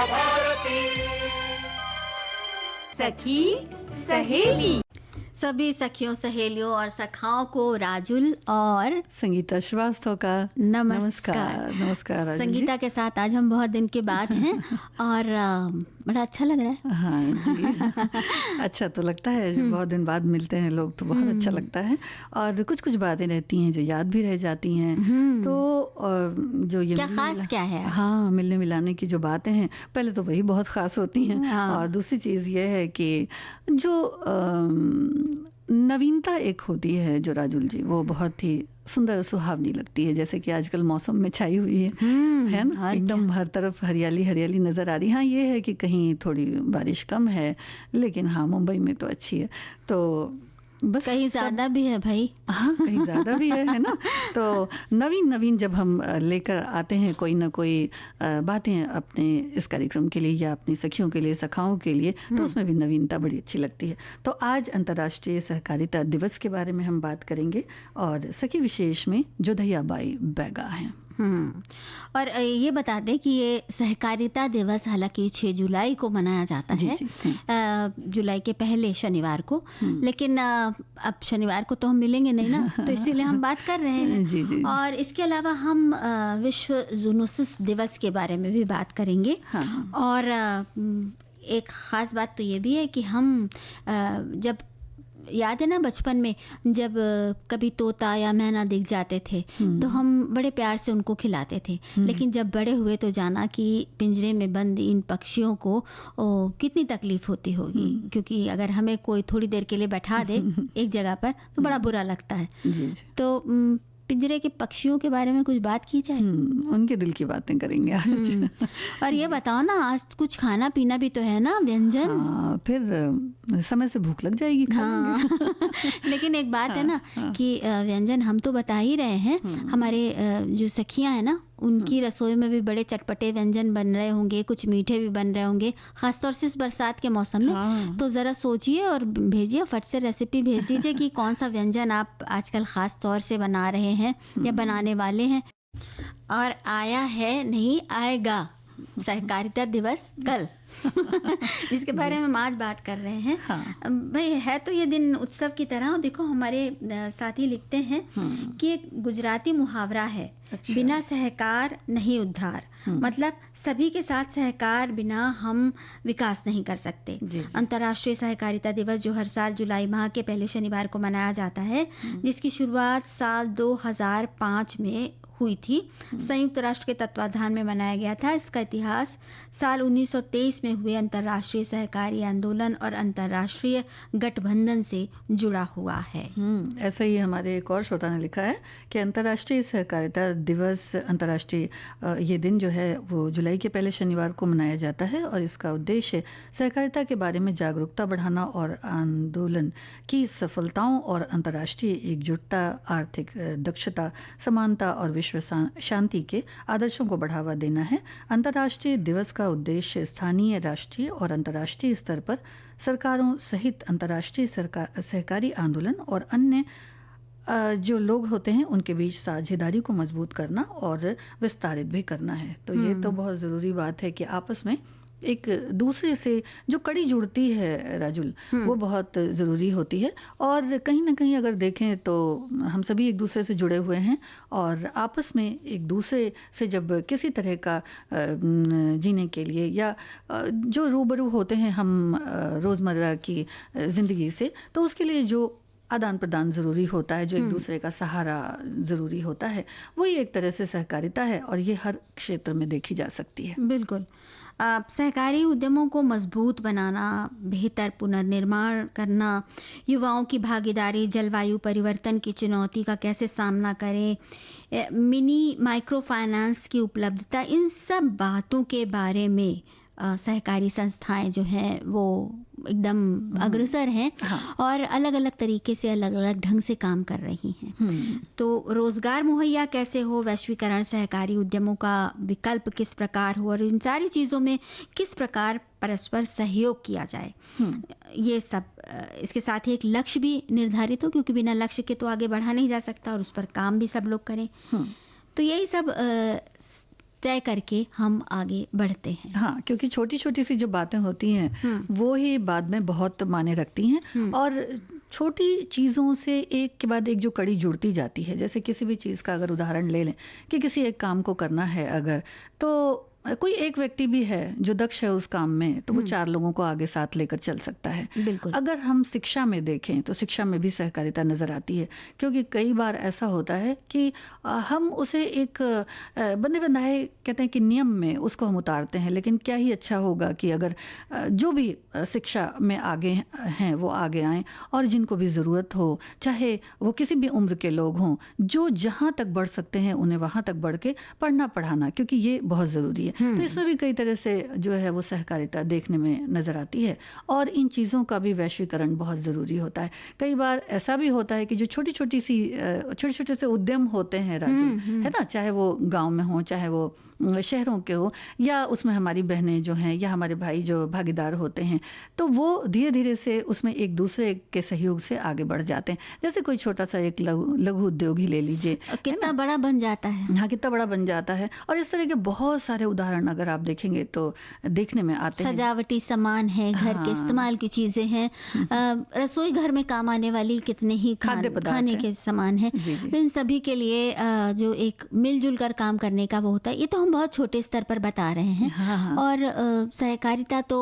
भारती। सखी सहेली। सभी सखियों सहेलियों और सखाओं को राजुल और संगीता श्रीवास्तव का नमस्कार। नमस्कार राजुल संगीता के साथ आज हम बहुत दिन के बाद हैं और बड़ा अच्छा लग रहा है। हाँ जी अच्छा तो लगता है जब बहुत दिन बाद मिलते हैं लोग तो बहुत अच्छा लगता है और कुछ कुछ बातें रहती हैं जो याद भी रह जाती हैं। तो जो ये क्या खास क्या है आज? हाँ, मिलने मिलाने की जो बातें हैं पहले तो वही बहुत खास होती हैं। हाँ। और दूसरी चीज़ ये है कि जो नवीनता एक होती है जो राजुल जी वो बहुत ही सुंदर सुहावनी लगती है, जैसे कि आजकल मौसम में छाई हुई है ना, एकदम हर तरफ हरियाली हरियाली नज़र आ रही है। हाँ ये है कि कहीं थोड़ी बारिश कम है लेकिन हाँ मुंबई में तो अच्छी है, तो बस कहीं ज़्यादा भी है भाई। हाँ कहीं ज़्यादा भी है ना। तो नवीन नवीन जब हम लेकर आते हैं कोई ना कोई बातें अपने इस कार्यक्रम के लिए या अपनी सखियों के लिए सखाओं के लिए, तो उसमें भी नवीनता बड़ी अच्छी लगती है। तो आज अंतर्राष्ट्रीय सहकारिता दिवस के बारे में हम बात करेंगे और सखी विशेष में जोधैया बाई बैगा हैं। और ये बता दें कि ये सहकारिता दिवस हालांकि 6 जुलाई को मनाया जाता है, जुलाई के पहले शनिवार को, लेकिन अब शनिवार को तो हम मिलेंगे नहीं ना, तो इसीलिए हम बात कर रहे हैं। जी। और इसके अलावा हम विश्व जूनोसिस दिवस के बारे में भी बात करेंगे। हाँ। और एक ख़ास बात तो ये भी है कि हम जब याद है ना बचपन में जब कभी तोता या मैना दिख जाते थे तो हम बड़े प्यार से उनको खिलाते थे, लेकिन जब बड़े हुए तो जाना कि पिंजरे में बंद इन पक्षियों को कितनी तकलीफ होती होगी, क्योंकि अगर हमें कोई थोड़ी देर के लिए बैठा दे एक जगह पर तो बड़ा बुरा लगता है। जी। तो पिंजरे के पक्षियों के बारे में कुछ बात की जाए। उनके दिल की बातें करेंगे आज। और ये बताओ ना, आज कुछ खाना पीना भी तो है ना, व्यंजन। हाँ, फिर समय से भूख लग जाएगी हाँ। लेकिन एक बात है ना कि व्यंजन हम तो बता ही रहे हैं, हमारे जो सखियां हैं ना उनकी रसोई में भी बड़े चटपटे व्यंजन बन रहे होंगे, कुछ मीठे भी बन रहे होंगे, खासतौर से इस बरसात के मौसम में। हाँ। तो ज़रा सोचिए और भेजिए, फट से रेसिपी भेज दीजिए कि कौन सा व्यंजन आप आजकल ख़ास तौर से बना रहे हैं या बनाने वाले हैं। और आया है नहीं आएगा सहकारिता दिवस कल जिसके बारे में हम आज बात कर रहे हैं। हाँ। भाई है तो ये दिन उत्सव की तरह। देखो हमारे साथी लिखते हैं कि एक गुजराती मुहावरा है, अच्छा। बिना सहकार नहीं उद्धार। मतलब सभी के साथ सहकार बिना हम विकास नहीं कर सकते। जी। अंतर्राष्ट्रीय सहकारिता दिवस जो हर साल जुलाई माह के पहले शनिवार को मनाया जाता है, जिसकी शुरुआत साल 2005 में हुई थी, संयुक्त राष्ट्र के तत्वाधान में मनाया गया था। इसका इतिहास साल 1923 में हुए अंतर्राष्ट्रीय सहकारी आंदोलन और अंतर्राष्ट्रीय गठबंधन से जुड़ा हुआ है। ऐसा ही हमारे एक और श्रोता ने लिखा है कि अंतर्राष्ट्रीय सहकारिता दिवस, अंतर्राष्ट्रीय ये दिन जो है वो जुलाई के पहले शनिवार को मनाया जाता है और इसका उद्देश्य सहकारिता के बारे में जागरूकता बढ़ाना और आंदोलन की सफलताओं और अंतर्राष्ट्रीय एकजुटता, आर्थिक दक्षता, समानता और विश्व शांति के आदर्शों को बढ़ावा देना है। अंतर्राष्ट्रीय दिवस का उद्देश्य स्थानीय, राष्ट्रीय और अंतर्राष्ट्रीय स्तर पर सरकारों सहित अंतर्राष्ट्रीय सहकारी आंदोलन और अन्य जो लोग होते हैं उनके बीच साझेदारी को मजबूत करना और विस्तारित भी करना है। तो ये तो बहुत ज़रूरी बात है कि आपस में एक दूसरे से जो कड़ी जुड़ती है राजुल, वो बहुत ज़रूरी होती है। और कहीं ना कहीं अगर देखें तो हम सभी एक दूसरे से जुड़े हुए हैं और आपस में एक दूसरे से जब किसी तरह का जीने के लिए या जो रूबरू होते हैं हम रोज़मर्रा की ज़िंदगी से, तो उसके लिए जो आदान प्रदान ज़रूरी होता है, जो एक दूसरे का सहारा ज़रूरी होता है, वही एक तरह से सहकारिता है और ये हर क्षेत्र में देखी जा सकती है। बिल्कुल। सहकारी उद्यमों को मजबूत बनाना, बेहतर पुनर्निर्माण करना, युवाओं की भागीदारी, जलवायु परिवर्तन की चुनौती का कैसे सामना करें, मिनी माइक्रो फाइनेंस की उपलब्धता, इन सब बातों के बारे में सहकारी संस्थाएं जो हैं वो एकदम अग्रसर हैं। हाँ। और अलग अलग तरीके से, अलग अलग ढंग से काम कर रही हैं। तो रोज़गार मुहैया कैसे हो, वैश्वीकरण, सहकारी उद्यमों का विकल्प किस प्रकार हो और इन सारी चीज़ों में किस प्रकार परस्पर सहयोग किया जाए, ये सब। इसके साथ ही एक लक्ष्य भी निर्धारित हो, क्योंकि बिना लक्ष्य के तो आगे बढ़ा नहीं जा सकता और उस पर काम भी सब लोग करें। तो यही सब तय करके हम आगे बढ़ते हैं। हाँ, क्योंकि छोटी छोटी सी जो बातें होती हैं वो ही बाद में बहुत मायने रखती हैं, और छोटी चीज़ों से एक के बाद एक जो कड़ी जुड़ती जाती है। जैसे किसी भी चीज़ का अगर उदाहरण ले लें कि किसी एक काम को करना है अगर, तो कोई एक व्यक्ति भी है जो दक्ष है उस काम में, तो वो 4 लोगों को आगे साथ लेकर चल सकता है। बिल्कुल। अगर हम शिक्षा में देखें तो शिक्षा में भी सहकारिता नज़र आती है, क्योंकि कई बार ऐसा होता है कि हम उसे एक बंधे बंधाए कहते हैं कि नियम में उसको हम उतारते हैं, लेकिन क्या ही अच्छा होगा कि अगर जो भी शिक्षा में आगे हैं वो आगे आएँ, और जिनको भी ज़रूरत हो, चाहे वो किसी भी उम्र के लोग हों, जो जहाँ तक बढ़ सकते हैं उन्हें वहाँ तक बढ़ के पढ़ना पढ़ाना, क्योंकि ये बहुत ज़रूरी है। तो इसमें भी कई तरह से जो है वो सहकारिता देखने में नज़र आती है, और इन चीज़ों का भी वैश्वीकरण बहुत ज़रूरी होता है। कई बार ऐसा भी होता है कि जो छोटे छोटे से उद्यम होते हैं राजू, है ना, चाहे वो गांव में हो, चाहे वो शहरों के हो, या उसमें हमारी बहनें जो हैं या हमारे भाई जो भागीदार होते हैं, तो वो धीरे धीरे से उसमें एक दूसरे के सहयोग से आगे बढ़ जाते हैं। जैसे कोई छोटा सा एक लघु उद्योग ही ले लीजिए, कितना बड़ा बन जाता है। हाँ, कितना बड़ा बन जाता है। और इस तरह के बहुत सारे उदाहरण अगर आप देखेंगे तो देखने में आते हैं। सजावटी सामान है, घर के इस्तेमाल की चीज़ें हैं, रसोई घर में काम आने वाली कितने ही खाने के सामान हैं, इन सभी के लिए जो एक मिलजुल कर काम करने का वो होता है। ये तो हम बहुत छोटे स्तर पर बता रहे हैं। और सहकारिता तो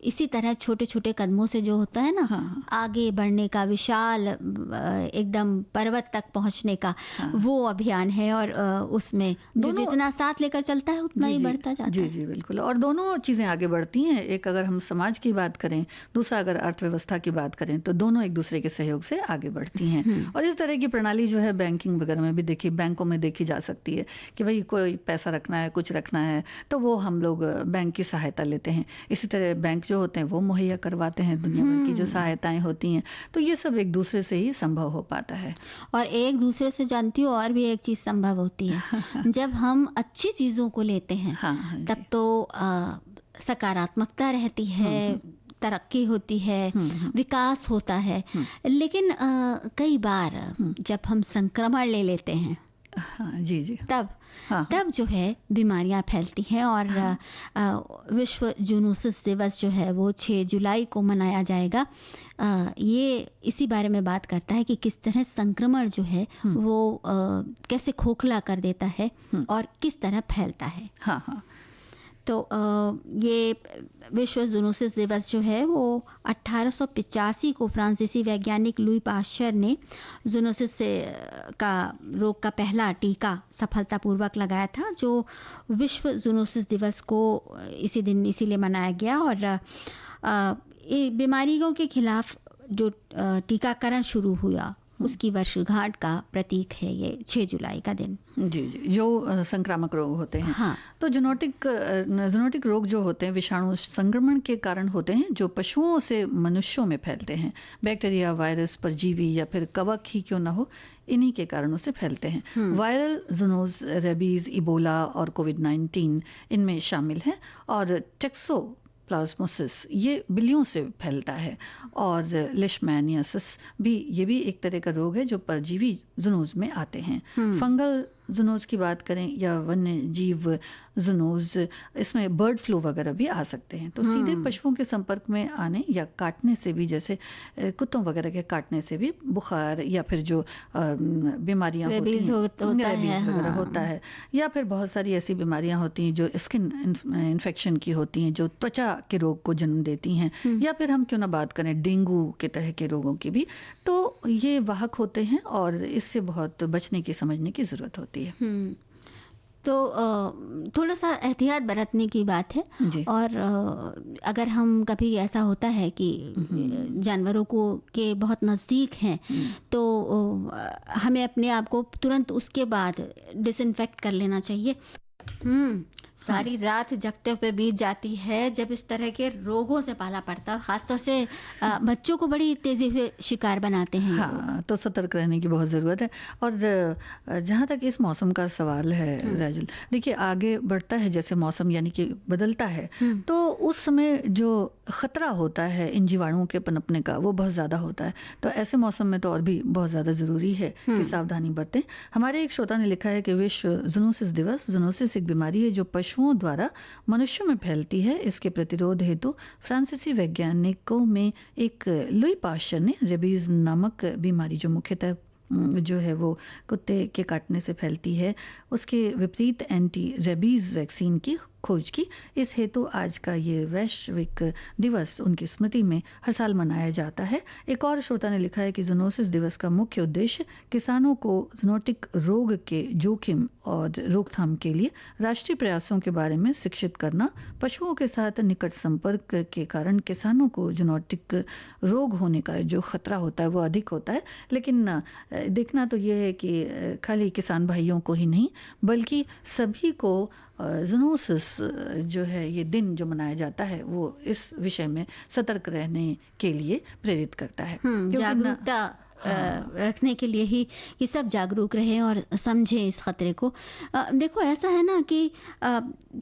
इसी तरह छोटे छोटे कदमों से जो होता है ना, आगे बढ़ने का, विशाल एकदम पर्वत तक पहुंचने का वो अभियान है, और उसमें जो जितना साथ लेकर चलता है उतना ही बढ़ता जाता है। जी बिल्कुल। और दोनों चीज़ें आगे बढ़ती हैं। एक अगर हम समाज की बात करें, दूसरा अगर अर्थव्यवस्था की बात करें, तो दोनों एक दूसरे के सहयोग से आगे बढ़ती हैं। और इस तरह की प्रणाली जो है बैंकिंग वगैरह में भी देखी, बैंकों में देखी जा सकती है कि भाई कोई पैसा रखना है, कुछ रखना है, तो वो हम लोग बैंक की सहायता लेते हैं। इसी तरह बैंक जो होते हैं वो मुहैया करवाते हैं दुनिया भर की जो सहायताएं होती हैं। तो ये सब एक दूसरे से ही संभव हो पाता है। और एक दूसरे से जानती हूँ और भी एक चीज़ संभव होती है जब हम अच्छी चीज़ों को लेते हैं, तब तो सकारात्मकता रहती है, तरक्की होती है, विकास होता है। लेकिन कई बार जब हम संक्रमण ले लेते हैं, जी तब जो है बीमारियां फैलती हैं। और विश्व जूनोसिस दिवस जो है वो 6 जुलाई को मनाया जाएगा। ये इसी बारे में बात करता है कि किस तरह संक्रमण जो है वो कैसे खोखला कर देता है और किस तरह फैलता है। तो ये विश्व जूनोसिस दिवस जो है वो 1885 को फ्रांसीसी वैज्ञानिक लुई पाश्चर ने जूनोसिस का रोग का पहला टीका सफलतापूर्वक लगाया था, जो विश्व जूनोसिस दिवस को इसी दिन इसीलिए मनाया गया। और बीमारियों के खिलाफ जो टीकाकरण शुरू हुआ उसकी वर्षगांठ का प्रतीक है ये 6 जुलाई का दिन। जी जो संक्रामक रोग होते हैं। तो जूनोटिक रोग जो होते हैं विषाणु संक्रमण के कारण होते हैं, जो पशुओं से मनुष्यों में फैलते हैं। बैक्टीरिया, वायरस, परजीवी या फिर कवक ही क्यों ना हो, इन्हीं के कारणों से फैलते हैं। वायरल जूनोज, रेबीज, इबोला और कोविड-19 इनमें शामिल हैं। और टैक्सोप्लाज्मोसिस ये बिल्लियों से फैलता है। और लेशमैनियासिस भी, ये भी एक तरह का रोग है जो परजीवी जूनोज में आते हैं। फंगल जूनोज की बात करें या वन्य जीव जूनोज, इसमें बर्ड फ्लू वगैरह भी आ सकते हैं। तो सीधे पशुओं के संपर्क में आने या काटने से भी, जैसे कुत्तों वगैरह के काटने से भी बुखार या फिर जो बीमारियां होती हैं, रेबीज वगैरह होता है। या फिर बहुत सारी ऐसी बीमारियां होती हैं जो स्किन इन्फेक्शन की होती हैं, जो त्वचा के रोग को जन्म देती हैं। या फिर हम क्यों ना बात करें डेंगू के तरह के रोगों की भी, तो ये वाहक होते हैं और इससे बहुत बचने की, समझने की ज़रूरत होती है। तो थोड़ा सा एहतियात बरतने की बात है। और अगर हम कभी ऐसा होता है कि जानवरों को के बहुत नज़दीक हैं, तो हमें अपने आप को तुरंत उसके बाद डिसइंफेक्ट कर लेना चाहिए। सारी रात जगते हुए बीत जाती है जब इस तरह के रोगों से पाला पड़ता है, और ख़ासतौर से बच्चों को बड़ी तेज़ी से शिकार बनाते हैं ये लोग। हाँ, तो सतर्क रहने की बहुत ज़रूरत है। और जहाँ तक इस मौसम का सवाल है राजुल, देखिए आगे बढ़ता है जैसे मौसम यानी कि बदलता है, तो उस समय जो ख़तरा होता है इन जीवाणुओं के पनपने का वो बहुत ज़्यादा होता है। तो ऐसे मौसम में तो और भी बहुत ज़्यादा ज़रूरी है कि सावधानी बरतें। हमारे एक श्रोता ने लिखा है कि विश्व जूनोसिस दिवस। जूनोसिस एक बीमारी है जो पशुओं द्वारा मनुष्यों में फैलती है। इसके प्रतिरोध हेतु फ्रांसीसी वैज्ञानिकों में एक लुई पाश्चर ने रेबीज नामक बीमारी जो मुख्यतः जो है वो कुत्ते के काटने से फैलती है, उसके विपरीत एंटी रेबीज वैक्सीन की खोज की। इस हेतु आज का ये वैश्विक दिवस उनकी स्मृति में हर साल मनाया जाता है। एक और श्रोता ने लिखा है कि जूनोसिस दिवस का मुख्य उद्देश्य किसानों को जूनोटिक रोग के जोखिम और रोकथाम के लिए राष्ट्रीय प्रयासों के बारे में शिक्षित करना। पशुओं के साथ निकट संपर्क के कारण किसानों को जूनोटिक रोग होने का जो खतरा होता है वो अधिक होता है। लेकिन देखना तो ये है कि खाली किसान भाइयों को ही नहीं बल्कि सभी को जूनोसिस जो है ये दिन जो मनाया जाता है वो इस विषय में सतर्क रहने के लिए प्रेरित करता है। जागरूकता रखने के लिए ही कि सब जागरूक रहें और समझें इस खतरे को। देखो ऐसा है ना कि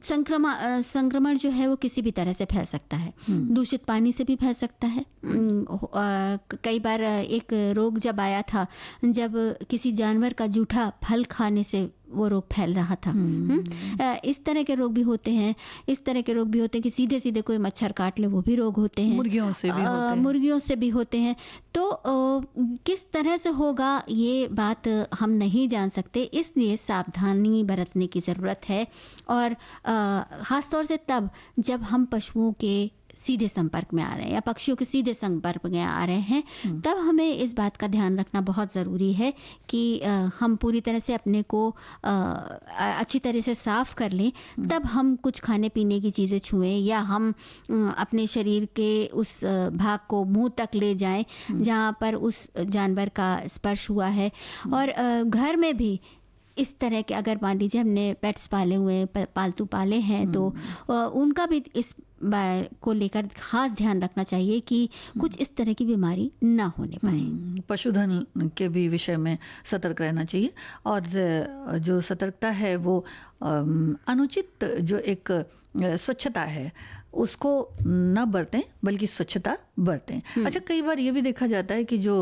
संक्रमण जो है वो किसी भी तरह से फैल सकता है। दूषित पानी से भी फैल सकता है। कई बार एक रोग जब आया था जब किसी जानवर का जूठा फल खाने से वो रोग फैल रहा था। इस तरह के रोग भी होते हैं। इस तरह के रोग भी होते हैं कि सीधे सीधे कोई मच्छर काट ले, वो भी रोग होते हैं। मुर्गियों से भी होते हैं। तो किस तरह से होगा ये बात हम नहीं जान सकते, इसलिए सावधानी बरतने की ज़रूरत है। और ख़ास तौर से तब जब हम पशुओं के सीधे संपर्क में आ रहे हैं या पक्षियों के सीधे संपर्क में आ रहे हैं, तब हमें इस बात का ध्यान रखना बहुत ज़रूरी है कि हम पूरी तरह से अपने को अच्छी तरह से साफ़ कर लें, तब हम कुछ खाने पीने की चीज़ें छुएं या हम अपने शरीर के उस भाग को मुंह तक ले जाएं जहाँ पर उस जानवर का स्पर्श हुआ है। और घर में भी इस तरह के अगर मान लीजिए हमने पेट्स पाले हुए पालतू पाले हैं तो उनका भी इस को लेकर खास ध्यान रखना चाहिए कि कुछ इस तरह की बीमारी ना होने पाए। पशुधन के भी विषय में सतर्क रहना चाहिए। और जो सतर्कता है वो अनुचित जो एक स्वच्छता है उसको न बरतें बल्कि स्वच्छता बरतें। अच्छा, कई बार ये भी देखा जाता है कि जो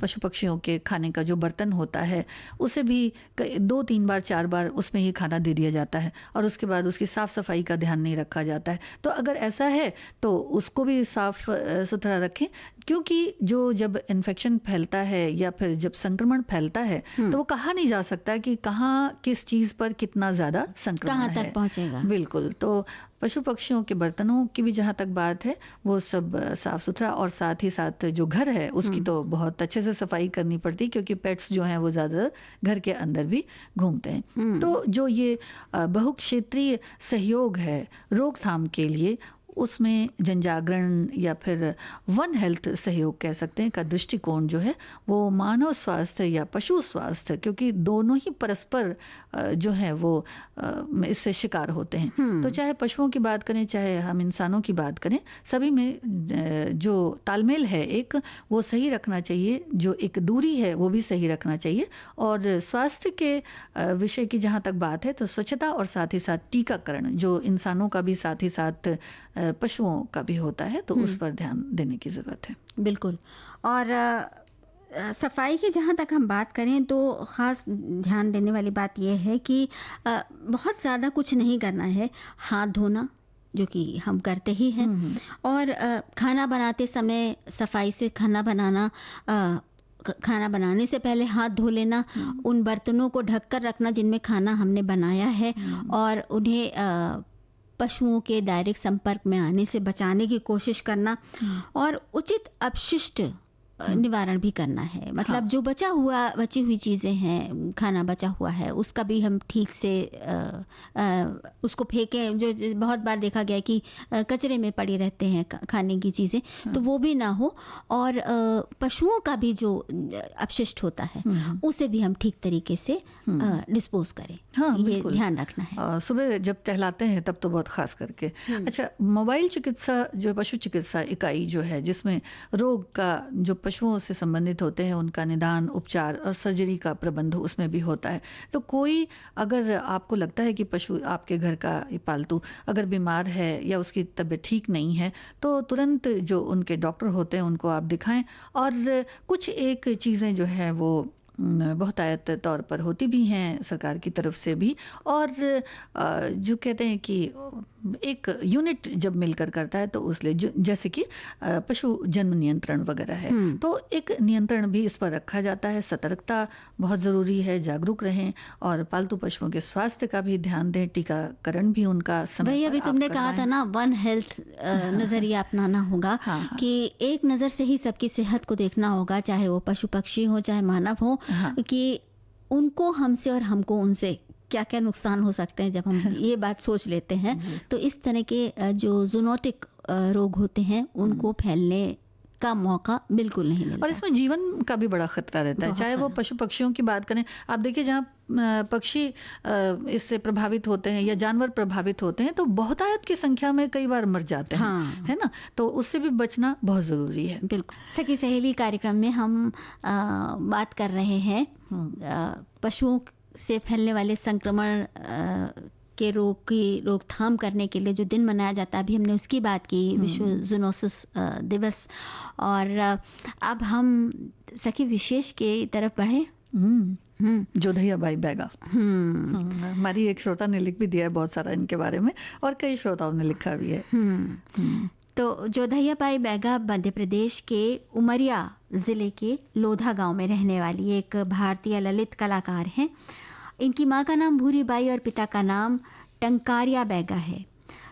पशु पक्षियों के खाने का जो बर्तन होता है उसे भी 2-3 बार 4 बार उसमें ही खाना दे दिया जाता है और उसके बाद उसकी साफ़ सफाई का ध्यान नहीं रखा जाता है। तो अगर ऐसा है तो उसको भी साफ़ सुथरा रखें, क्योंकि जो जब इन्फेक्शन फैलता है या फिर जब संक्रमण फैलता है तो वो कहा नहीं जा सकता कि कहाँ किस चीज़ पर कितना ज़्यादा संक्रमण कहाँ है, तक पहुँचेगा। बिल्कुल। तो पशु पक्षियों के बर्तनों की भी जहाँ तक बात है वो सब साफ़ सुथरा, और साथ ही साथ जो घर है उसकी तो बहुत अच्छे से सफाई करनी पड़ती है, क्योंकि पेट्स जो हैं वो ज़्यादा घर के अंदर भी घूमते हैं। तो जो ये बहुक्षेत्रीय सहयोग है रोकथाम के लिए, उसमें जनजागरण या फिर वन हेल्थ सहयोग कह सकते हैं का दृष्टिकोण जो है वो मानव स्वास्थ्य या पशु स्वास्थ्य, क्योंकि दोनों ही परस्पर जो है वो इससे शिकार होते हैं। तो चाहे पशुओं की बात करें चाहे हम इंसानों की बात करें, सभी में जो तालमेल है एक वो सही रखना चाहिए, जो एक दूरी है वो भी सही रखना चाहिए। और स्वास्थ्य के विषय की जहाँ तक बात है तो स्वच्छता और साथ ही साथ टीकाकरण जो इंसानों का भी साथ ही साथ पशुओं का भी होता है, तो उस पर ध्यान देने की ज़रूरत है। बिल्कुल। और सफाई की जहाँ तक हम बात करें तो ख़ास ध्यान देने वाली बात यह है कि बहुत ज़्यादा कुछ नहीं करना है। हाथ धोना जो कि हम करते ही हैं, और खाना बनाते समय सफाई से खाना बनाना, खाना बनाने से पहले हाथ धो लेना, उन बर्तनों को ढककर रखना जिनमें खाना हमने बनाया है, और उन्हें पशुओं के डायरेक्ट संपर्क में आने से बचाने की कोशिश करना, और उचित अपशिष्ट निवारण भी करना है। मतलब जो बची हुई चीज़ें हैं, खाना बचा हुआ है, उसका भी हम ठीक से उसको फेंकें। जो बहुत बार देखा गया है कि कचरे में पड़ी रहते हैं खाने की चीज़ें, तो वो भी ना हो। और पशुओं का भी जो अपशिष्ट होता है उसे भी हम ठीक तरीके से डिस्पोज करें। हाँ, ये बिल्कुल ध्यान रखना है। सुबह जब टहलाते हैं तब तो बहुत खास करके। अच्छा, मोबाइल चिकित्सा जो पशु चिकित्सा इकाई जो है, जिसमें रोग का जो पशुओं से संबंधित होते हैं उनका निदान, उपचार और सर्जरी का प्रबंध उसमें भी होता है। तो कोई अगर आपको लगता है कि पशु आपके घर का पालतू अगर बीमार है या उसकी तबीयत ठीक नहीं है, तो तुरंत जो उनके डॉक्टर होते हैं उनको आप दिखाएं। और कुछ एक चीज़ें जो है वो बहुतायत तौर पर होती भी हैं सरकार की तरफ से भी। और जो कहते हैं कि एक यूनिट जब मिलकर करता है तो उसलिए जैसे कि पशु जन्म नियंत्रण वगैरह है, तो एक नियंत्रण भी इस पर रखा जाता है। सतर्कता बहुत ज़रूरी है, जागरूक रहें और पालतू पशुओं के स्वास्थ्य का भी ध्यान दें। टीकाकरण भी उनका समय भाई, पर अभी आप तुमने कहा करवाएं। था ना, वन हेल्थ नज़रिया अपनाना होगा। हाँ। कि एक नज़र से ही सबकी सेहत को देखना होगा, चाहे वो पशु पक्षी हो चाहे मानव हो। हाँ। कि उनको हमसे और हमको उनसे क्या क्या नुकसान हो सकते हैं, जब हम ये बात सोच लेते हैं तो इस तरह के जो जूनोटिक रोग होते हैं उनको फैलने का मौका बिल्कुल नहीं मिलता। और इसमें जीवन का भी बड़ा खतरा रहता है, चाहे वो पशु पक्षियों की बात करें। आप देखिए, जहाँ पक्षी इससे प्रभावित होते हैं या जानवर प्रभावित होते हैं तो बहुतायत की संख्या में कई बार मर जाते हैं। हाँ। है ना? तो उससे भी बचना बहुत ज़रूरी है। बिल्कुल। सखी सहेली कार्यक्रम में हम बात कर रहे हैं पशुओं से फैलने वाले संक्रमण के रोग की रोकथाम करने के लिए जो दिन मनाया जाता है। अभी हमने उसकी बात की, विश्व जूनोसिस दिवस। और अब हम सखी विशेष के तरफ बढ़े। जोधैया बाई बैगा। हमारी एक श्रोता ने लिख भी दिया है बहुत सारा इनके बारे में, और कई श्रोताओं ने लिखा भी है। तो जोधैया बाई बैगा मध्य प्रदेश के उमरिया ज़िले के लोधा गांव में रहने वाली एक भारतीय ललित कलाकार हैं। इनकी माँ का नाम भूरी बाई और पिता का नाम टंकारिया बैगा है।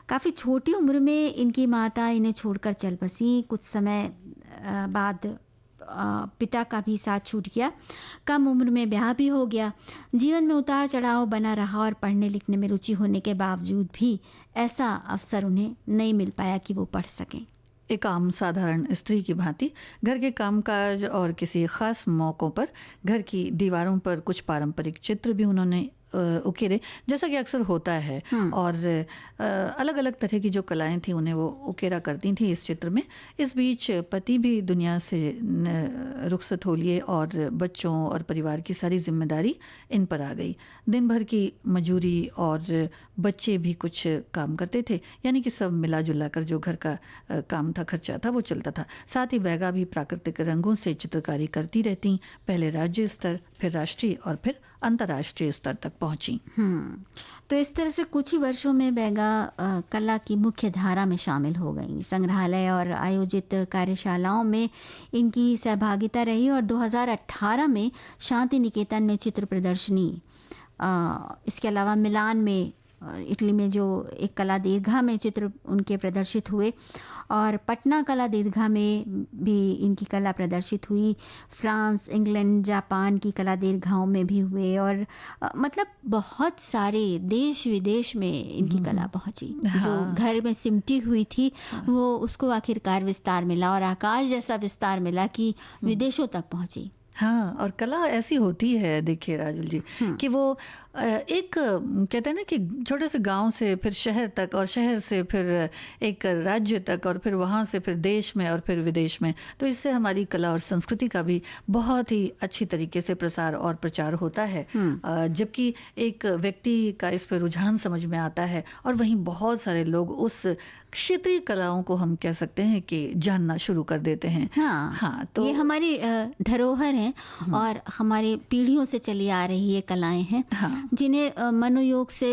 काफ़ी छोटी उम्र में इनकी माता इन्हें छोड़कर चल बसी। कुछ समय बाद पिता का भी साथ छूट गया। कम उम्र में ब्याह भी हो गया। जीवन में उतार चढ़ाव बना रहा और पढ़ने लिखने में रुचि होने के बावजूद भी ऐसा अवसर उन्हें नहीं मिल पाया कि वो पढ़ सकें। एक आम साधारण स्त्री की भांति घर के कामकाज और किसी खास मौक़ों पर घर की दीवारों पर कुछ पारंपरिक चित्र भी उन्होंने उकेरे, जैसा कि अक्सर होता है। और अलग अलग तरह की जो कलाएं थी उन्हें वो उकेरा करती थी इस चित्र में। इस बीच पति भी दुनिया से रुखसत हो लिए और बच्चों और परिवार की सारी जिम्मेदारी इन पर आ गई। दिन भर की मजूरी और बच्चे भी कुछ काम करते थे, यानी कि सब मिला जुला कर जो घर का काम था, खर्चा था, वो चलता था। साथ ही बैगा भी प्राकृतिक रंगों से चित्रकारी करती रहती। पहले राज्य स्तर, फिर राष्ट्रीय और फिर अंतर्राष्ट्रीय स्तर तक पहुंची। तो इस तरह से कुछ ही वर्षों में बैगा कला की मुख्य धारा में शामिल हो गई। संग्रहालय और आयोजित कार्यशालाओं में इनकी सहभागिता रही और 2018 में शांति निकेतन में चित्र प्रदर्शनी, इसके अलावा मिलान में इटली में जो एक कला दीर्घा में चित्र उनके प्रदर्शित हुए और पटना कला दीर्घा में भी इनकी कला प्रदर्शित हुई। फ्रांस, इंग्लैंड, जापान की कला दीर्घाओं में भी हुए और मतलब बहुत सारे देश विदेश में इनकी कला पहुंची। जो घर में सिमटी हुई थी वो उसको आखिरकार विस्तार मिला और आकाश जैसा विस्तार मिला कि विदेशों तक पहुंची। हाँ, और कला ऐसी होती है, देखिए राजुल जी, कि वो एक कहते हैं ना कि छोटे से गांव से फिर शहर तक और शहर से फिर एक राज्य तक और फिर वहाँ से फिर देश में और फिर विदेश में। तो इससे हमारी कला और संस्कृति का भी बहुत ही अच्छी तरीके से प्रसार और प्रचार होता है। जबकि एक व्यक्ति का इस पर रुझान समझ में आता है और वहीं बहुत सारे लोग उस क्षेत्रीय कलाओं को हम कह सकते हैं कि जानना शुरू कर देते हैं। हाँ, तो ये हमारी धरोहर है और हमारी पीढ़ियों से चली आ रही ये कलाएं हैं। जिन्हें मनोयोग से,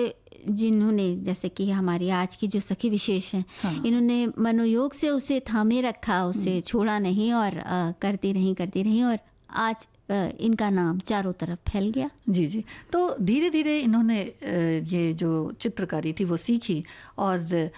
जिन्होंने जैसे कि हमारी आज की जो सखी विशेष हैं, इन्होंने मनोयोग से उसे थामे रखा, उसे छोड़ा नहीं और करती रही और आज इनका नाम चारों तरफ फैल गया। जी जी। तो धीरे धीरे इन्होंने ये जो चित्रकारी थी वो सीखी और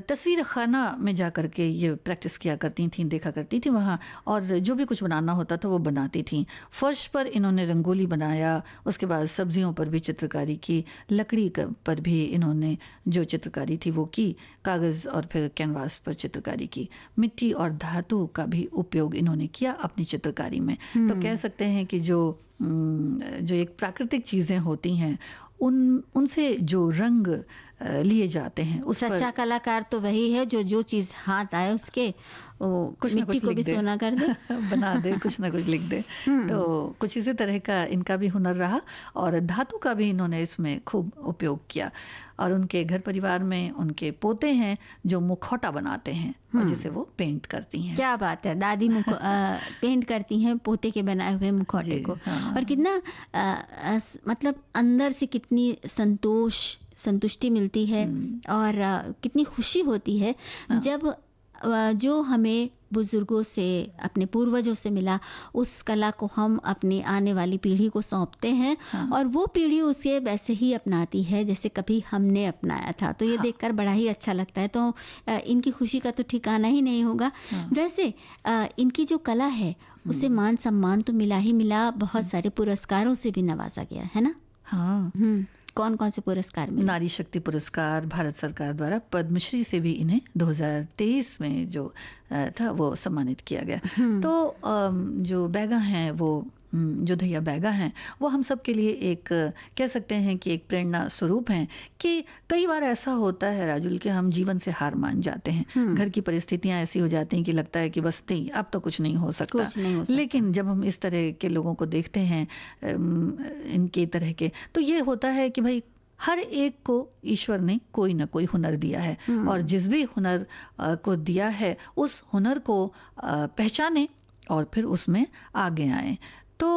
तस्वीर खाना में जा कर के ये प्रैक्टिस किया करती थी, देखा करती थी वहाँ, और जो भी कुछ बनाना होता था वो बनाती थी। फर्श पर इन्होंने रंगोली बनाया, उसके बाद सब्जियों पर भी चित्रकारी की, लकड़ी पर भी इन्होंने जो चित्रकारी थी वो की, कागज़ और फिर कैनवास पर चित्रकारी की, मिट्टी और धातु का भी उपयोग इन्होंने किया अपनी चित्रकारी में। तो कह सकते हैं कि जो एक प्राकृतिक चीज़ें होती हैं उनसे जो रंग लिए जाते हैं उस सच्चा कलाकार तो वही है जो चीज़ हाथ आए उसके कुछ मिट्टी को भी सोना कर दे बना दे, कुछ ना कुछ लिख दे। तो कुछ इसी तरह का इनका भी हुनर रहा और धातु का भी इन्होंने इसमें खूब उपयोग किया। और उनके घर परिवार में उनके पोते हैं जो मुखौटा बनाते हैं और जिसे वो पेंट करती हैं। क्या बात है, दादी पेंट करती हैं पोते के बनाए हुए मुखौटे को। हाँ। और कितना मतलब अंदर से कितनी संतुष्टि मिलती है और कितनी खुशी होती है जब जो हमें बुजुर्गों से, अपने पूर्वजों से मिला, उस कला को हम अपनी आने वाली पीढ़ी को सौंपते हैं और वो पीढ़ी उसे वैसे ही अपनाती है जैसे कभी हमने अपनाया था। तो ये देखकर बड़ा ही अच्छा लगता है। तो इनकी खुशी का तो ठिकाना ही नहीं होगा। वैसे इनकी जो कला है उसे मान सम्मान तो मिला ही मिला, बहुत सारे पुरस्कारों से भी नवाजा गया है ना। हाँ। कौन कौन से पुरस्कार मिले? नारी शक्ति पुरस्कार भारत सरकार द्वारा, पद्मश्री से भी इन्हें 2023 में जो था वो सम्मानित किया गया। तो जो बैगा हैं वो जो धैया बैगा हैं वो हम सब के लिए एक कह सकते हैं कि एक प्रेरणा स्वरूप हैं कि कई बार ऐसा होता है राजुल कि हम जीवन से हार मान जाते हैं। घर की परिस्थितियां ऐसी हो जाती हैं कि लगता है कि बस नहीं, अब तो कुछ नहीं हो सकता। लेकिन जब हम इस तरह के लोगों को देखते हैं, इनके तरह के, तो ये होता है कि भाई हर एक को ईश्वर ने कोई ना कोई हुनर दिया है और जिस भी हुनर को दिया है उस हुनर को पहचाने और फिर उसमें आगे आए। तो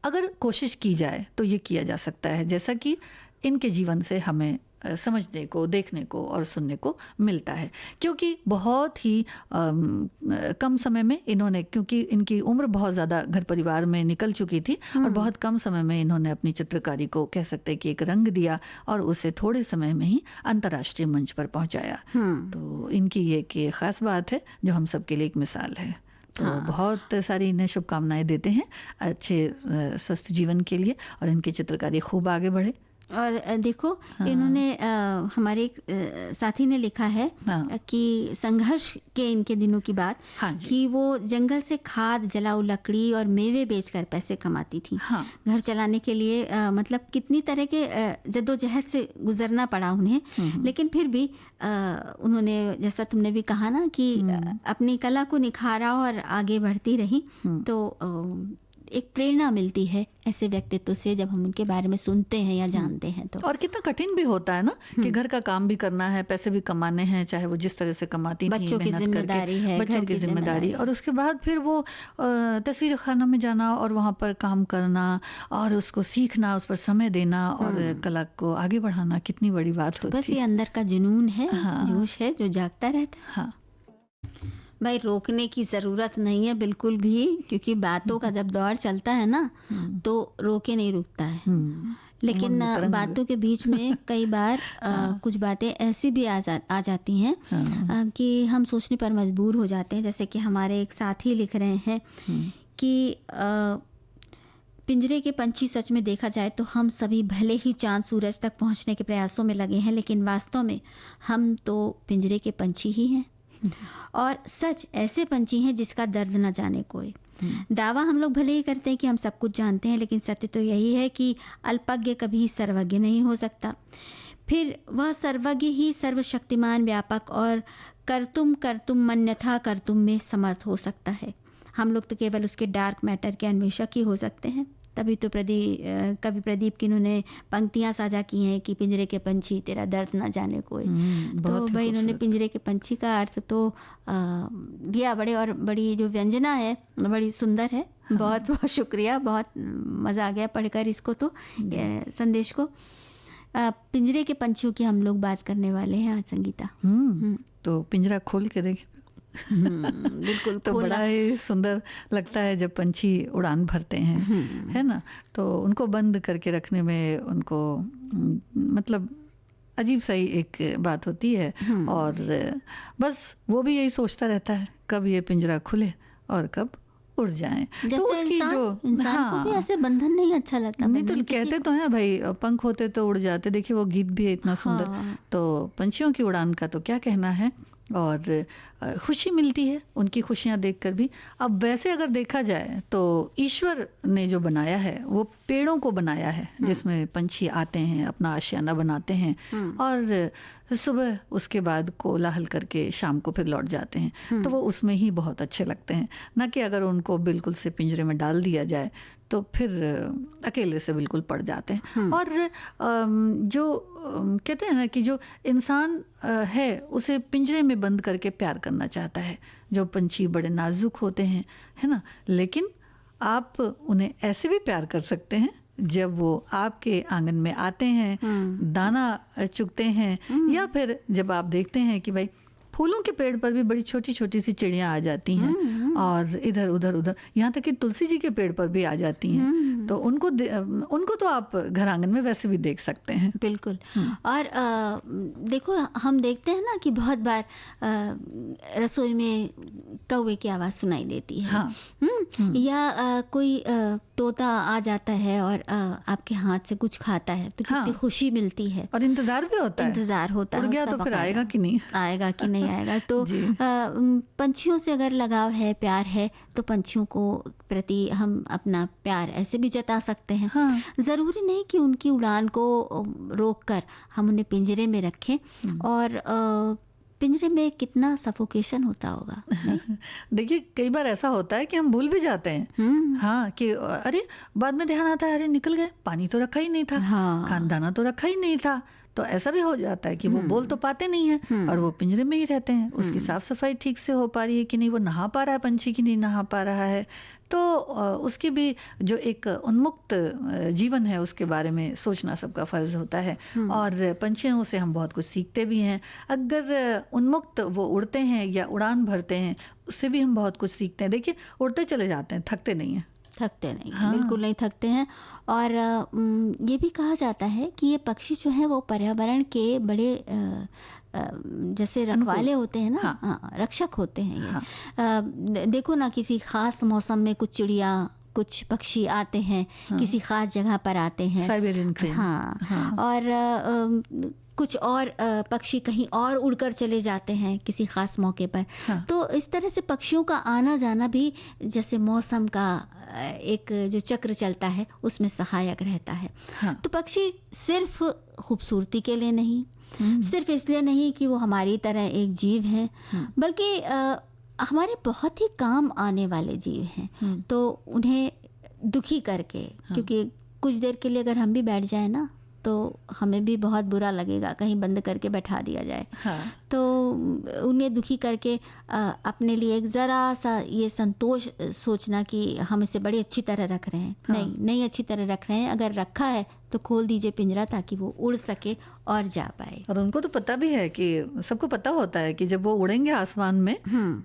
अगर कोशिश की जाए तो ये किया जा सकता है, जैसा कि इनके जीवन से हमें समझने को, देखने को और सुनने को मिलता है। क्योंकि बहुत ही कम समय में इन्होंने, क्योंकि इनकी उम्र बहुत ज़्यादा घर परिवार में निकल चुकी थी और बहुत कम समय में इन्होंने अपनी चित्रकारी को कह सकते हैं कि एक रंग दिया और उसे थोड़े समय में ही अंतर्राष्ट्रीय मंच पर पहुंचाया। तो इनकी ये एक ख़ास बात है जो हम सबके लिए एक मिसाल है। तो बहुत सारी इन्हें शुभकामनाएं देते हैं अच्छे स्वस्थ जीवन के लिए और इनकी चित्रकारी खूब आगे बढ़े। और देखो इन्होंने हमारे एक साथी ने लिखा है कि संघर्ष के इनके दिनों की बात कि वो जंगल से खाद, जलाऊ लकड़ी और मेवे बेचकर पैसे कमाती थी। घर चलाने के लिए मतलब कितनी तरह के जद्दोजहद से गुजरना पड़ा उन्हें, लेकिन फिर भी उन्होंने, जैसा तुमने भी कहा ना कि अपनी कला को निखारा और आगे बढ़ती रही। तो एक प्रेरणा मिलती है ऐसे व्यक्तित्व से जब हम उनके बारे में सुनते हैं या जानते हैं। तो और कितना कठिन भी होता है ना कि घर का काम भी करना है, पैसे भी कमाने हैं, चाहे वो जिस तरह से कमाती थी, बच्चों की जिम्मेदारी है, बच्चों की जिम्मेदारी, और उसके बाद फिर वो तस्वीर खाना में जाना और वहाँ पर काम करना और उसको सीखना, उस पर समय देना और कला को आगे बढ़ाना, कितनी बड़ी बात होती है। बस ये अंदर का जुनून है, जोश है जो जागता रहता है। भाई रोकने की ज़रूरत नहीं है बिल्कुल भी, क्योंकि बातों का जब दौर चलता है ना तो रोके नहीं रुकता है। लेकिन बातों के बीच में कई बार कुछ बातें ऐसी भी आ जाती हैं कि हम सोचने पर मजबूर हो जाते हैं। जैसे कि हमारे एक साथी लिख रहे हैं कि पिंजरे के पंछी, सच में देखा जाए तो हम सभी भले ही चांद सूरज तक पहुंचने के प्रयासों में लगे हैं, लेकिन वास्तव में हम तो पिंजरे के पंछी ही हैं। और सच ऐसे पंछी हैं जिसका दर्द न जाने कोई। दावा हम लोग भले ही करते हैं कि हम सब कुछ जानते हैं, लेकिन सत्य तो यही है कि अल्पज्ञ कभी सर्वज्ञ नहीं हो सकता। फिर वह सर्वज्ञ ही सर्वशक्तिमान, व्यापक और कर्तुम मन्यथा कर्तुम में समर्थ हो सकता है। हम लोग तो केवल उसके डार्क मैटर के अन्वेषक ही हो सकते हैं। तभी तो कवि प्रदीप की इन्होंने पंक्तियां साझा की हैं कि पिंजरे के पंछी तेरा दर्द ना जाने कोई। तो भाई इन्होंने पिंजरे के पंछी का अर्थ तो दिया, बड़े और बड़ी जो व्यंजना है बड़ी सुंदर है। बहुत बहुत शुक्रिया, बहुत मज़ा आ गया पढ़कर इसको, तो संदेश को। पिंजरे के पंछियों की हम लोग बात करने वाले हैं आज संगीता। तो पिंजरा खोल के देखें। बिल्कुल तो बड़ा ही सुंदर लगता है जब पंछी उड़ान भरते हैं, है ना। तो उनको बंद करके रखने में उनको मतलब अजीब सा ही एक बात होती है। और बस वो भी यही सोचता रहता है कब ये पिंजरा खुले और कब उड़ जाएं। जैसे तो उसकी इंसान को भी ऐसे बंधन नहीं अच्छा लगता। नहीं तो कहते तो हैं भाई पंख होते तो उड़ जाते। देखिए वो गीत भी है इतना सुंदर। तो पंछियों की उड़ान का तो क्या कहना है। और खुशी मिलती है उनकी खुशियाँ देखकर भी। अब वैसे अगर देखा जाए तो ईश्वर ने जो बनाया है वो पेड़ों को बनाया है जिसमें पंछी आते हैं, अपना आशियाना बनाते हैं और सुबह उसके बाद कोलाहल करके शाम को फिर लौट जाते हैं। तो वो उसमें ही बहुत अच्छे लगते हैं, ना कि अगर उनको बिल्कुल से पिंजरे में डाल दिया जाए तो फिर अकेले से बिल्कुल पड़ जाते हैं। और जो कहते हैं ना कि जो इंसान है उसे पिंजरे में बंद करके प्यार करना चाहता है। जो पंछी बड़े नाजुक होते हैं, है ना, लेकिन आप उन्हें ऐसे भी प्यार कर सकते हैं जब वो आपके आंगन में आते हैं, दाना चुगते हैं, या फिर जब आप देखते हैं कि भाई फूलों के पेड़ पर भी बड़ी छोटी छोटी सी चिड़ियाँ आ जाती हैं और इधर उधर यहाँ तक कि तुलसी जी के पेड़ पर भी आ जाती हैं। तो उनको तो आप घर आंगन में वैसे भी देख सकते हैं। बिल्कुल। और देखो हम देखते हैं ना कि बहुत बार रसोई में कौवे की आवाज़ सुनाई देती है। हाँ। या कोई तोता आ जाता है और आपके हाथ से कुछ खाता है तो कितनी खुशी मिलती है। और इंतजार भी होता है, इंतजार होता है उड़ गया तो फिर आएगा कि नहीं आएगा। तो पंछियों से अगर लगाव है, प्यार है, तो पंछियों को प्रति हम अपना प्यार ऐसे भी जता सकते हैं। हाँ। ज़रूरी नहीं कि उनकी उड़ान को रोककर हम उन्हें पिंजरे में रखें। और पिंजरे में कितना सफोकेशन होता होगा। देखिए कई बार ऐसा होता है कि हम भूल भी जाते हैं। हाँ, कि अरे बाद में ध्यान आता है अरे निकल गए, पानी तो रखा ही नहीं था, खानदाना तो रखा ही नहीं था। तो ऐसा भी हो जाता है कि वो बोल तो पाते नहीं हैं और वो पिंजरे में ही रहते हैं। उसकी साफ सफाई ठीक से हो पा रही है कि नहीं, वो नहा पा रहा है पंछी कि नहीं नहा पा रहा है। तो उसकी भी जो एक उन्मुक्त जीवन है उसके बारे में सोचना सबका फ़र्ज़ होता है। और पंछियों से हम बहुत कुछ सीखते भी हैं। अगर उन्मुक्त वो उड़ते हैं या उड़ान भरते हैं उससे भी हम बहुत कुछ सीखते हैं। देखिए उड़ते चले जाते हैं, थकते नहीं हैं। हाँ। बिल्कुल नहीं थकते हैं। और ये भी कहा जाता है कि ये पक्षी जो है वो पर्यावरण के बड़े जैसे रखवाले होते हैं ना। हाँ, रक्षक होते हैं ये। हाँ। देखो ना किसी ख़ास मौसम में कुछ चिड़िया, कुछ पक्षी आते हैं। किसी ख़ास जगह पर आते हैं, साइबेरियन क्रेन। हाँ। और कुछ और पक्षी कहीं और उड़कर चले जाते हैं किसी ख़ास मौके पर। हाँ। तो इस तरह से पक्षियों का आना जाना भी जैसे मौसम का एक जो चक्र चलता है उसमें सहायक रहता है। हाँ। तो पक्षी सिर्फ खूबसूरती के लिए नहीं, सिर्फ इसलिए नहीं कि वो हमारी तरह एक जीव हैं, बल्कि हमारे बहुत ही काम आने वाले जीव हैं। तो उन्हें दुखी करके, क्योंकि कुछ देर के लिए अगर हम भी बैठ जाए ना तो हमें भी बहुत बुरा लगेगा कहीं बंद करके बैठा दिया जाए। हाँ। तो उन्हें दुखी करके अपने लिए एक ज़रा सा ये संतोष सोचना कि हम इसे बड़ी अच्छी तरह रख रहे हैं। हाँ। नहीं अच्छी तरह रख रहे हैं। अगर रखा है तो खोल दीजिए पिंजरा ताकि वो उड़ सके और जा पाए। और उनको तो पता भी है कि सबको पता होता है कि जब वो उड़ेंगे आसमान में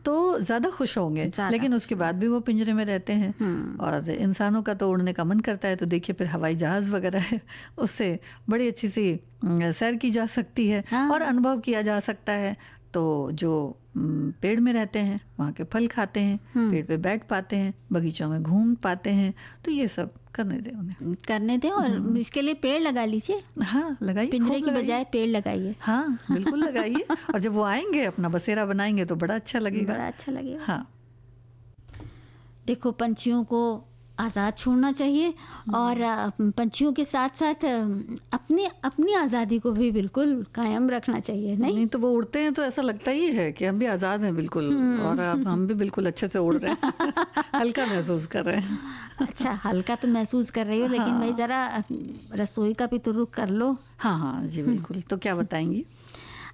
तो ज़्यादा खुश होंगे, लेकिन उसके बाद भी वो पिंजरे में रहते हैं। और इंसानों का तो उड़ने का मन करता है। तो देखिए फिर हवाई जहाज़ वगैरह है, उससे बड़ी अच्छी सी सैर की जा सकती है। हाँ। और अनुभव किया जा सकता है। तो जो पेड़ में रहते हैं वहाँ के फल खाते हैं, पेड़ पे बैठ पाते हैं, बगीचों में घूम पाते हैं। तो ये सब करने दें, उन्हें करने दें। और इसके लिए पेड़ लगा लीजिए। हाँ, लगाइए, पिंजरे की बजाय पेड़ लगाइए। हाँ, बिल्कुल लगाइए। और जब वो आएंगे अपना बसेरा बनाएंगे तो बड़ा अच्छा लगेगा। हाँ। देखो पंछियों को आज़ाद छोड़ना चाहिए और पंछियों के साथ साथ अपनी आज़ादी को भी बिल्कुल कायम रखना चाहिए। नहीं तो वो उड़ते हैं तो ऐसा लगता ही है कि हम भी आज़ाद हैं बिल्कुल। और अब हम भी बिल्कुल अच्छे से उड़ रहे हैं। हल्का महसूस कर रहे हैं। अच्छा, हल्का तो महसूस कर रही हो, लेकिन हाँ। भाई ज़रा रसोई का भी तो रुख कर लो। हाँ जी बिल्कुल। तो क्या बताएंगी?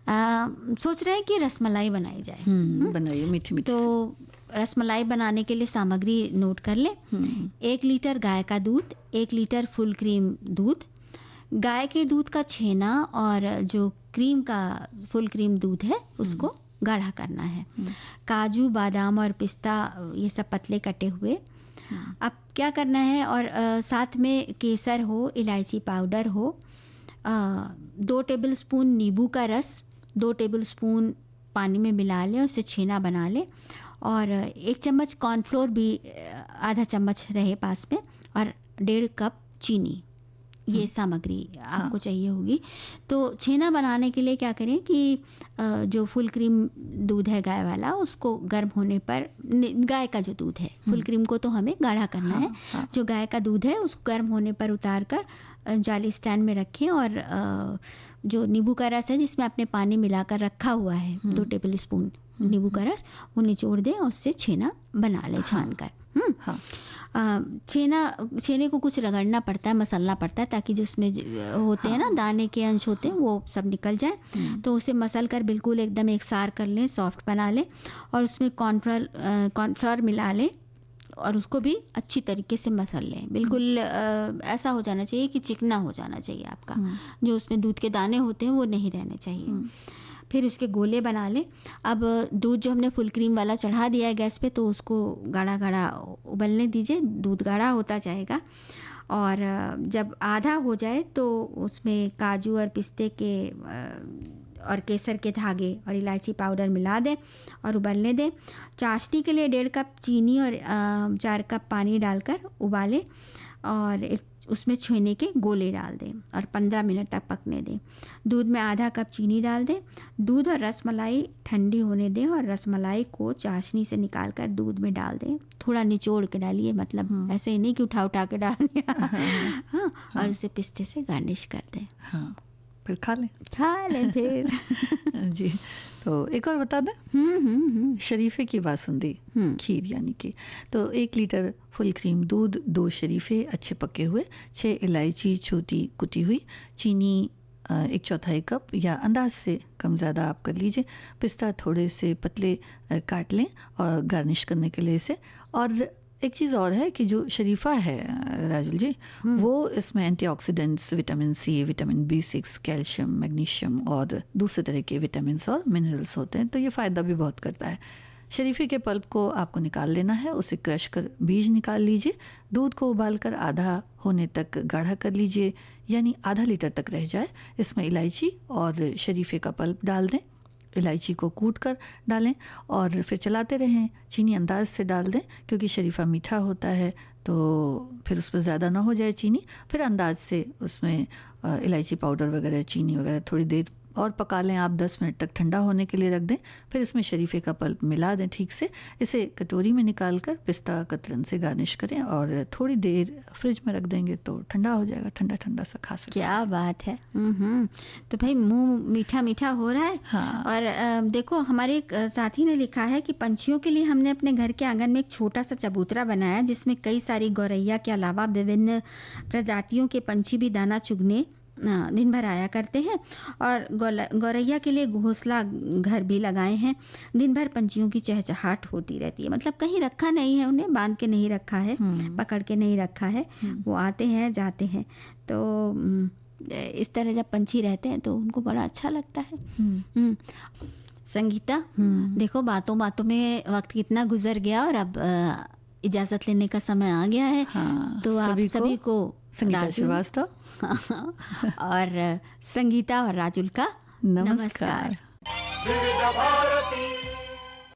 सोच रहे हैं कि रसमलाई बनाई जाए। बनाइए, मीठी मीठी। तो रसमलाई बनाने के लिए सामग्री नोट कर लें। 1 लीटर गाय का दूध, 1 लीटर फुल क्रीम दूध, गाय के दूध का छेना और जो क्रीम का फुल क्रीम दूध है उसको गाढ़ा करना है। काजू, बादाम और पिस्ता ये सब पतले कटे हुए। अब क्या करना है, और साथ में केसर हो, इलायची पाउडर हो, 2 टेबलस्पून नींबू का रस, 2 टेबलस्पून पानी में मिला लें, उससे छेना बना लें, और 1 चम्मच कॉर्नफ्लोर भी आधा चम्मच रहे पास में, और 1.5 कप चीनी। ये सामग्री आपको चाहिए होगी। तो छेना बनाने के लिए क्या करें कि जो फुल क्रीम दूध है गाय वाला, उसको गर्म होने पर, गाय का जो दूध है, फुल क्रीम को तो हमें गाढ़ा करना है, जो गाय का दूध है उसको गर्म होने पर उतार कर जाली स्टैंड में रखें, और जो नींबू का रस है जिसमें आपने पानी मिलाकर रखा हुआ है, 2 टेबल स्पून नींबू का रस, वो निचोड़ दें और उससे छेना बना लें छान कर। छेने को कुछ रगड़ना पड़ता है, मसलना पड़ता है, ताकि जो उसमें होते हैं ना दाने के अंश होते हैं वो सब निकल जाए। तो उसे मसल कर बिल्कुल एकदम एक सार कर लें, सॉफ्ट बना लें, और उसमें कॉर्नफ्लोर मिला लें, और उसको भी अच्छी तरीके से मसल लें। बिल्कुल ऐसा हो जाना चाहिए कि चिकना हो जाना चाहिए आपका, जो उसमें दूध के दाने होते हैं वो नहीं रहने चाहिए। फिर उसके गोले बना लें। अब दूध जो हमने फुल क्रीम वाला चढ़ा दिया है गैस पे, तो उसको गाढ़ा गाढ़ा उबलने दीजिए, दूध गाढ़ा होता जाएगा। और जब आधा हो जाए तो उसमें काजू और पिस्ते के और केसर के धागे और इलायची पाउडर मिला दें और उबलने दें। चाशनी के लिए 1.5 कप चीनी और 4 कप पानी डालकर उबालें, और उसमें छेने के गोले डाल दें और 15 मिनट तक पकने दें। दूध में आधा कप चीनी डाल दें। दूध और रसमलाई ठंडी होने दें, और रसमलाई को चाशनी से निकाल कर दूध में डाल दें। थोड़ा निचोड़ के डालिए, मतलब ऐसे ही नहीं कि उठा के डाल दिया। हाँ, और उसे पिस्ते से गार्निश कर दें। हाँ, फिर खा लें फिर। जी, तो एक और बता दें, शरीफे की बासुंदी खीर यानी कि, तो 1 लीटर फुल क्रीम दूध, 2 शरीफे अच्छे पके हुए, 6 इलायची छोटी कुटी हुई, चीनी 1/4 कप या अंदाज से कम ज़्यादा आप कर लीजिए। पिस्ता थोड़े से पतले काट लें और गार्निश करने के लिए इसे। और एक चीज़ और है कि जो शरीफा है राजुल जी, वो इसमें antioxidants, vitamin C, vitamin B6, calcium, magnesium और दूसरे तरह के विटामिन और मिनरल्स होते हैं, तो ये फ़ायदा भी बहुत करता है। शरीफे के पल्प को आपको निकाल लेना है, उसे क्रश कर बीज निकाल लीजिए। दूध को उबालकर आधा होने तक गाढ़ा कर लीजिए, यानी आधा लीटर तक रह जाए। इसमें इलायची और शरीफे का पल्प डाल दें। इलायची को कूट कर डालें और फिर चलाते रहें। चीनी अंदाज से डाल दें, क्योंकि शरीफा मीठा होता है, तो फिर उस पर ज़्यादा ना हो जाए चीनी। फिर अंदाज से उसमें इलायची पाउडर वगैरह, चीनी वगैरह थोड़ी देर और पका लें आप, 10 मिनट तक ठंडा होने के लिए रख दें। फिर इसमें शरीफे का पल्प मिला दें ठीक से। इसे कटोरी में निकाल कर पिस्ता कतरन से गार्निश करें, और थोड़ी देर फ्रिज में रख देंगे तो ठंडा हो जाएगा, ठंडा ठंडा सा खा सकते। क्या बात है। तो भाई मुंह मीठा मीठा हो रहा है। हाँ। और देखो, हमारे एक साथी ने लिखा है कि पंछियों के लिए हमने अपने घर के आंगन में एक छोटा सा चबूतरा बनाया, जिसमें कई सारी गौरैया के अलावा विभिन्न प्रजातियों के पंछी भी दाना चुगने दिन भर आया करते हैं। और गौरैया के लिए घोंसला घर भी लगाए हैं। दिन भर पंछियों की चहचहाट होती रहती है, मतलब कहीं रखा नहीं है, उन्हें बांध के नहीं रखा है, पकड़ के नहीं रखा है, वो आते हैं जाते हैं। तो इस तरह जब पंछी रहते हैं तो उनको बड़ा अच्छा लगता है। संगीता, देखो बातों बातों में वक्त कितना गुजर गया, और अब इजाज़त लेने का समय आ गया है। हाँ, तो आप सभी को संगीता श्रीवास्तव और संगीता और राजुल का नमस्कार। विविध भारती